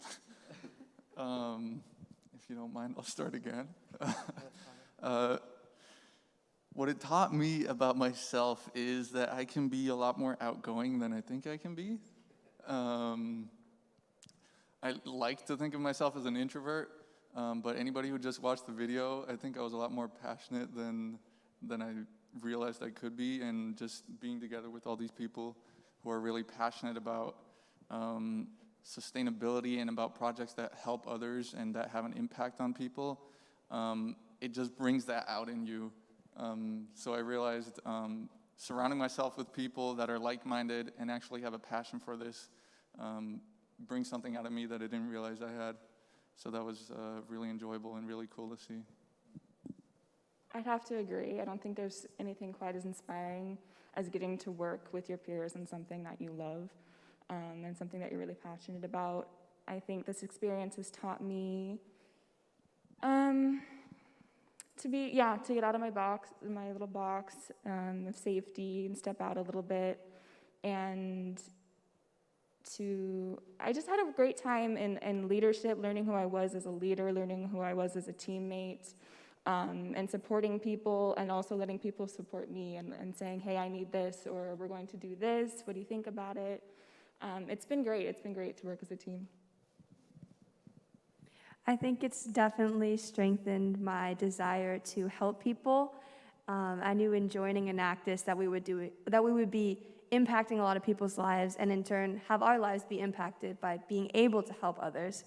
If you don't mind, I'll start again. What it taught me about myself is that I can be a lot more outgoing than I think I can be. I like to think of myself as an introvert, but anybody who just watched the video, I think I was a lot more passionate than I realized I could be, and just being together with all these people who are really passionate about sustainability and about projects that help others and that have an impact on people, it just brings that out in you. So I realized surrounding myself with people that are like-minded and actually have a passion for this brings something out of me that I didn't realize I had. So that was really enjoyable and really cool to see. I'd have to agree. I don't think there's anything quite as inspiring as getting to work with your peers on something that you love and something that you're really passionate about. I think this experience has taught me to get out of my little box of safety and step out a little bit. And I just had a great time in leadership, learning who I was as a leader, learning who I was as a teammate, and supporting people, and also letting people support me and saying, hey, I need this, or we're going to do this. What do you think about it? It's been great. It's been great to work as a team. I think it's definitely strengthened my desire to help people. I knew in joining Enactus that we would be impacting a lot of people's lives, and in turn have our lives be impacted by being able to help others.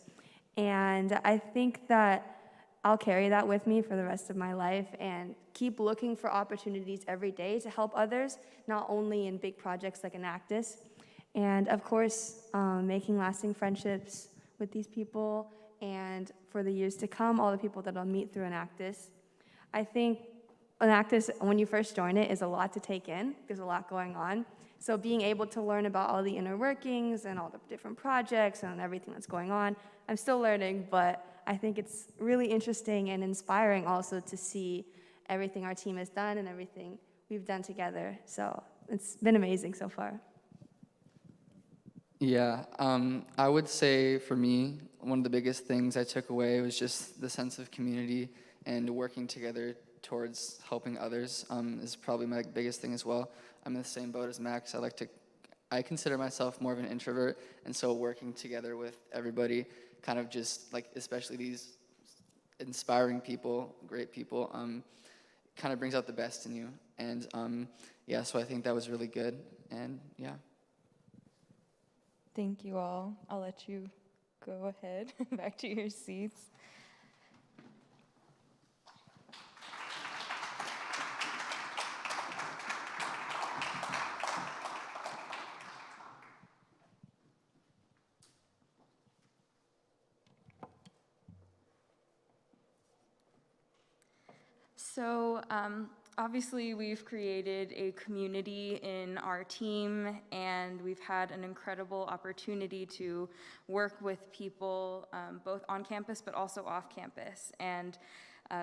And I think that I'll carry that with me for the rest of my life and keep looking for opportunities every day to help others, not only in big projects like Enactus, and of course, making lasting friendships with these people, and for the years to come, all the people that I'll meet through Enactus. I think Enactus, when you first join it, is a lot to take in. There's a lot going on. So being able to learn about all the inner workings and all the different projects and everything that's going on, I'm still learning, but I think it's really interesting and inspiring also to see everything our team has done and everything we've done together. So it's been amazing so far. Yeah, I would say for me, one of the biggest things I took away was just the sense of community and working together towards helping others is probably my biggest thing as well. I'm in the same boat as Max. I consider myself more of an introvert, and so working together with everybody, kind of just like, especially these inspiring people, great people, kind of brings out the best in you. And yeah, so I think that was really good, and yeah. Thank you all. I'll let you go ahead back to your seats. So obviously we've created a community in our team, and we've had an incredible opportunity to work with people both on campus but also off campus. And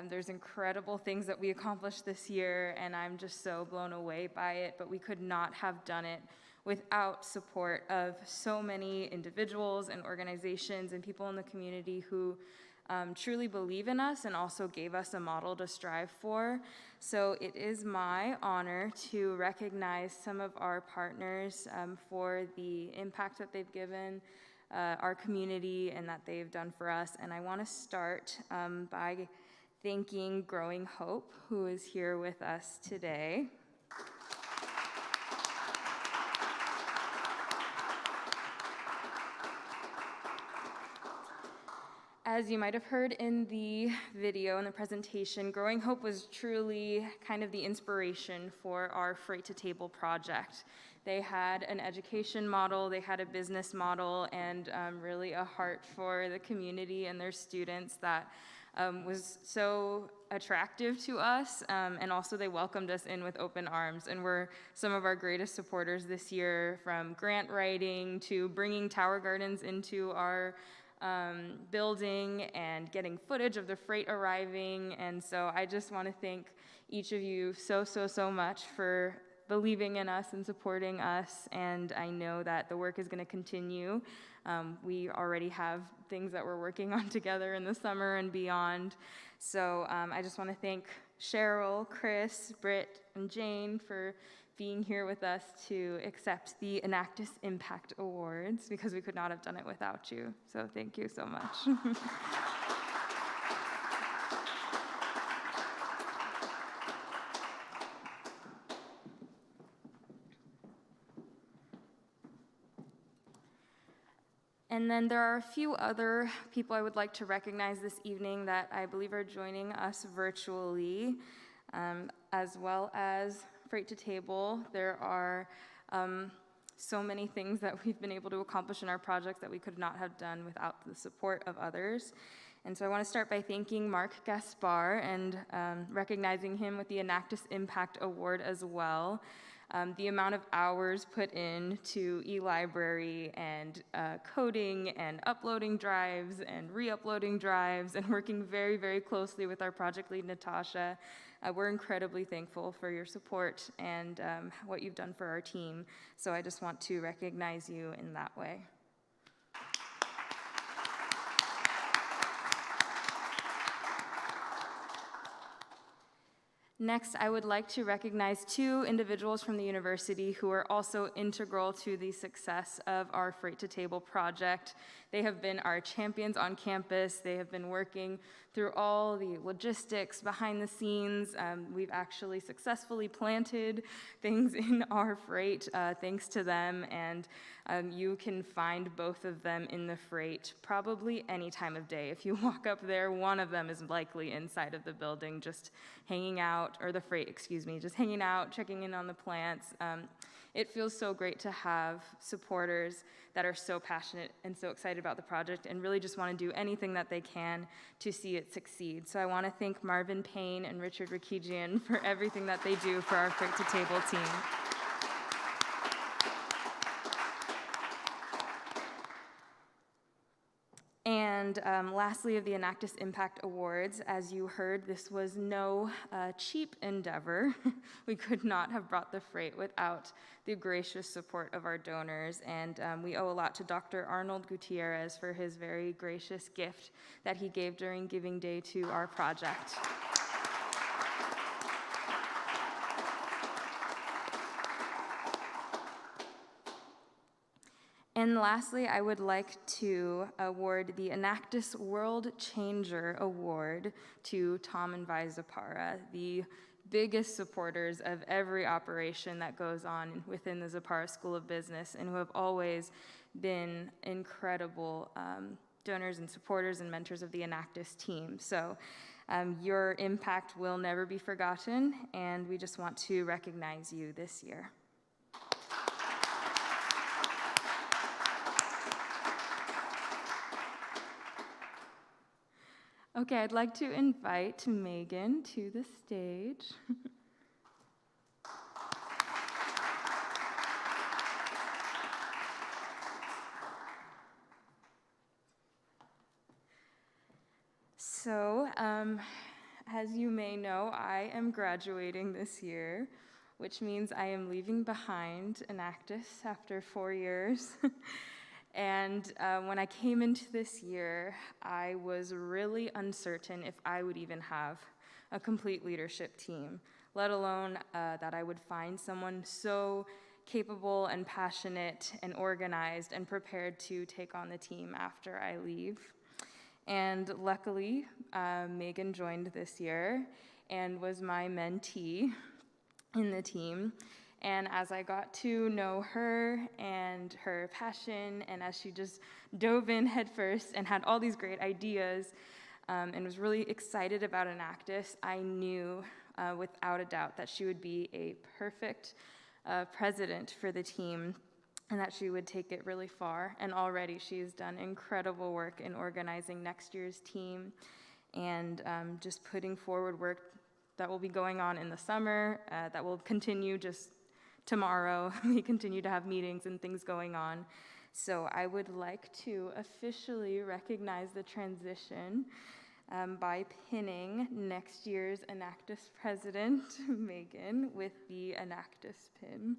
there's incredible things that we accomplished this year, and I'm just so blown away by it, but we could not have done it without support of so many individuals and organizations and people in the community who truly believe in us and also gave us a model to strive for. So it is my honor to recognize some of our partners for the impact that they've given our community and that they've done for us. And I want to start by thanking Growing Hope, who is here with us today. As you might have heard in the video and the presentation, Growing Hope was truly kind of the inspiration for our Freight to Table project. They had an education model, they had a business model, and really a heart for the community and their students that was so attractive to us, and also they welcomed us in with open arms and were some of our greatest supporters this year, from grant writing to bringing Tower Gardens into our building and getting footage of the freight arriving. And so I just want to thank each of you so much for believing in us and supporting us, and I know that the work is going to continue. We already have things that we're working on together in the summer and beyond. So I just want to thank Cheryl, Chris, Britt, and Jane for being here with us to accept the Enactus Impact Awards, because we could not have done it without you. So thank you so much. And then there are a few other people I would like to recognize this evening that I believe are joining us virtually, as well as Freight to Table. There are so many things that we've been able to accomplish in our projects that we could not have done without the support of others. And so I want to start by thanking Mark Gaspar and recognizing him with the Enactus Impact Award as well. The amount of hours put into eLibrary and coding and uploading drives and re-uploading drives and working very closely with our project lead, Natasha. We're incredibly thankful for your support and what you've done for our team. So I just want to recognize you in that way. Next, I would like to recognize two individuals from the university who are also integral to the success of our Freight to Table project. They have been our champions on campus. They have been working through all the logistics behind the scenes. We've actually successfully planted things in our freight thanks to them, and you can find both of them in the freight probably any time of day. If you walk up there, one of them is likely inside of the building just hanging out, or the freight, excuse me, just hanging out, checking in on the plants. It feels so great to have supporters that are so passionate and so excited about the project and really just want to do anything that they can to see it succeed. So I want to thank Marvin Payne and Richard Rikijian for everything that they do for our Freight to Table team. And lastly, of the Enactus Impact Awards, as you heard, this was no cheap endeavor. We could not have brought the freight without the gracious support of our donors, and we owe a lot to Dr. Arnold Gutierrez for his very gracious gift that he gave during Giving Day to our project. And lastly, I would like to award the Enactus World Changer Award to Tom and Vi Zapara, the biggest supporters of every operation that goes on within the Zapara School of Business, and who have always been incredible donors and supporters and mentors of the Enactus team. So your impact will never be forgotten, and we just want to recognize you this year. Okay, I'd like to invite Megan to the stage. So, as you may know, I am graduating this year, which means I am leaving behind Enactus after 4 years. And when I came into this year, I was really uncertain if I would even have a complete leadership team, let alone that I would find someone so capable and passionate and organized and prepared to take on the team after I leave. And luckily, Megan joined this year and was my mentee in the team. And as I got to know her and her passion, and as she just dove in headfirst and had all these great ideas and was really excited about Enactus, I knew without a doubt that she would be a perfect president for the team and that she would take it really far. And already she's done incredible work in organizing next year's team and just putting forward work that will be going on in the summer, that will continue just tomorrow. We continue to have meetings and things going on. So I would like to officially recognize the transition by pinning next year's Enactus president, Megan, with the Enactus pin.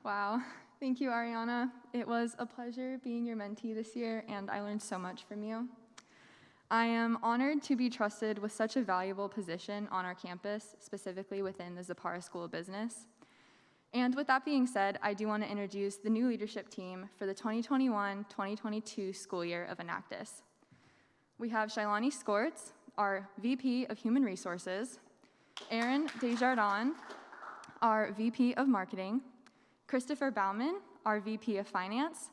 Wow, thank you, Ariana. It was a pleasure being your mentee this year, and I learned so much from you. I am honored to be trusted with such a valuable position on our campus, specifically within the Zapara School of Business. And with that being said, I do want to introduce the new leadership team for the 2021-2022 school year of Enactus. We have Shailani Skorts, our VP of Human Resources, Aaron Desjardins, our VP of Marketing, Christopher Bauman, our VP of Finance,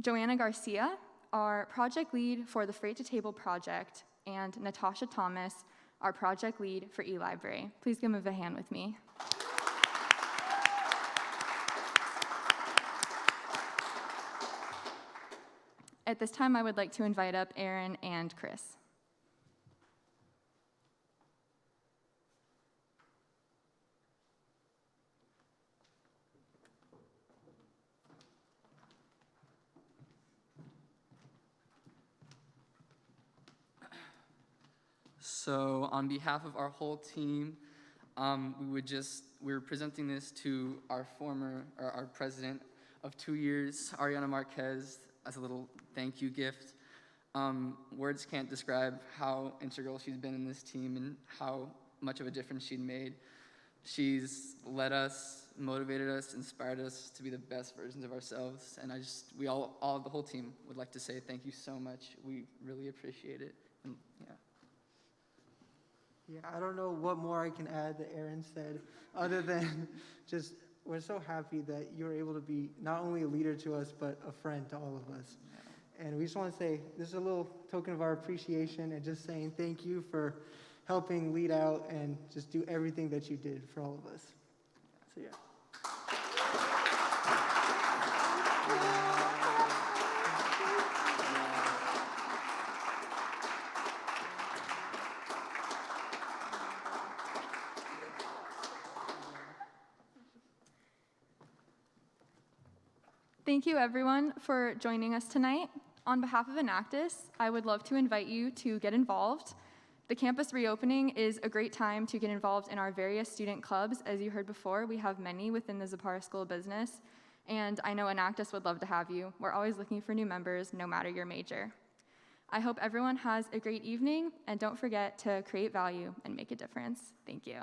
Joanna Garcia, our project lead for the Freight to Table project, and Natasha Thomas, our project lead for eLibrary. Please give them a hand with me. At this time, I would like to invite up Aaron and Chris. So on behalf of our whole team, we're presenting this to our our president of 2 years, Ariana Marquez, as a little thank you gift. Words can't describe how integral she's been in this team and how much of a difference she'd made. She's led us, motivated us, inspired us to be the best versions of ourselves. And the whole team would like to say thank you so much. We really appreciate it. And, yeah. Yeah, I don't know what more I can add that Aaron said, other than just we're so happy that you're able to be not only a leader to us, but a friend to all of us. Yeah. And we just want to say this is a little token of our appreciation and just saying thank you for helping lead out and just do everything that you did for all of us. So yeah. Thank you everyone for joining us tonight. On behalf of Enactus, I would love to invite you to get involved. The campus reopening is a great time to get involved in our various student clubs. As you heard before, we have many within the Zapara School of Business, and I know Enactus would love to have you. We're always looking for new members, no matter your major. I hope everyone has a great evening, and don't forget to create value and make a difference. Thank you.